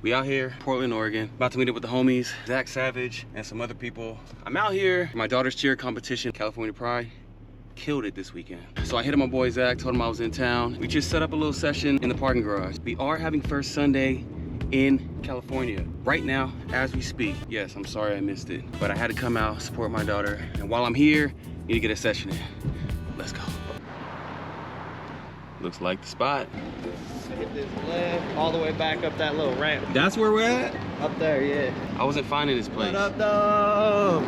We out here, Portland, Oregon, about to meet up with the homies, Zack Savage and some other people. I'm out here for my daughter's cheer competition, California Pride. Killed it this weekend. So I hit up my boy Zack, told him I was in town. We just set up a little session in the parking garage. We are having first Sunday in California right now as we speak. Yes, I'm sorry I missed it, but I had to come out, support my daughter. And while I'm here, need to get a session in. Let's go. Looks like the spot. Hit this left, all the way back up that little ramp. That's where we're at? Up there, yeah. I wasn't finding this place. What up, though?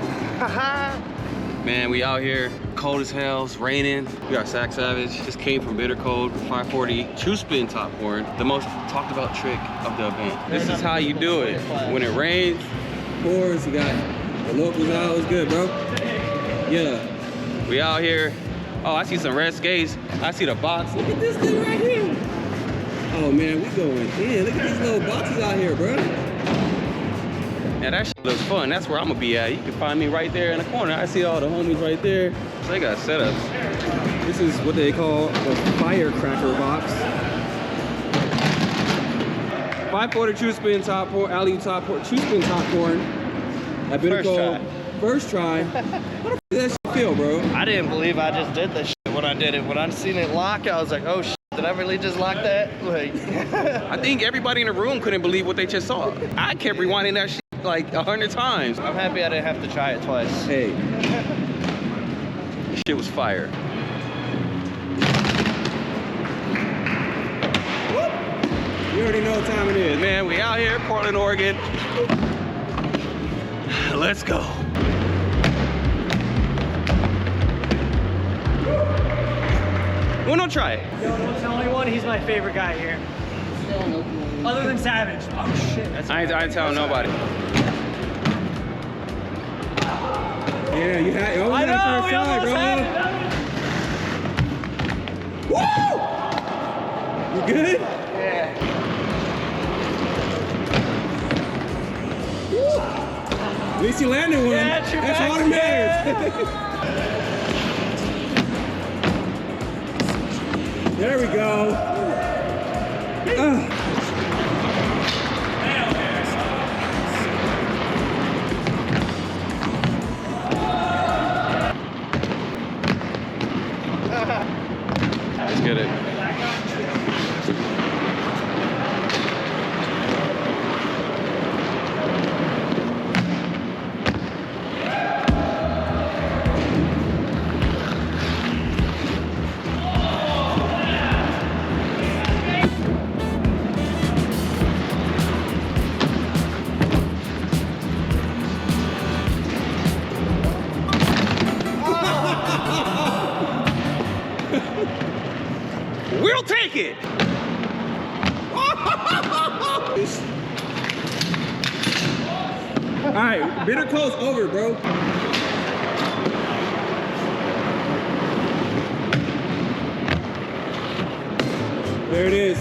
Man, we out here, cold as hell, it's raining. We got Zack Savage, just came from Bitter Cold, 540, true spin top horn, the most talked about trick of the event. This is how you do it. When it rains, pours, you got the locals out, it's good, bro. Yeah. We out here. Oh, I see some red skates. I see the box. Look at this thing right here. Oh man, we going in. Look at these little boxes out here, bro. Yeah, that shit looks fun. That's where I'm gonna be at. You can find me right there in the corner. I see all the homies right there. So they got setups. This is what they call a firecracker box. 540 true spin top horn, alley top horn, true spin top horn. I've been called first try. How the f does that shit feel, bro? I didn't believe I just did this shit when I did it. When I seen it lock, I was like, oh shit, did I really just lock that? Like, I think everybody in the room couldn't believe what they just saw. I kept rewinding that shit like 100 times. I'm happy I didn't have to try it twice. Hey, this shit was fire. You already know what time it is, man. We out here, Portland, Oregon. Let's go. Well, don't try it. Yo, don't tell anyone, he's my favorite guy here. Other than Savage. Oh shit. That's I ain't telling nobody. Yeah, you had I know, we almost had it. Woo! You good? Yeah. At least you landed one. Yeah, that's all that matters. There we go. Let's get it. We'll take it. All right, Bitter Cold's over, bro. There it is.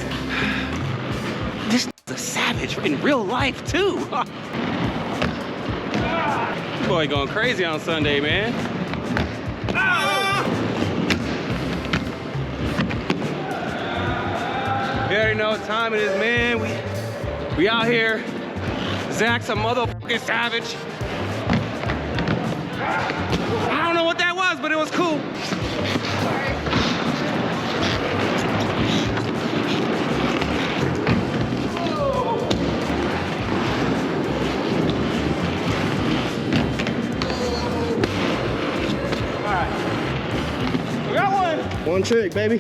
This is a savage in real life too. This boy going crazy on Sunday, man. You already know what time it is, man. We out here. Zack's a motherfucking savage. I don't know what that was, but it was cool. All right. We got one. One trick, baby.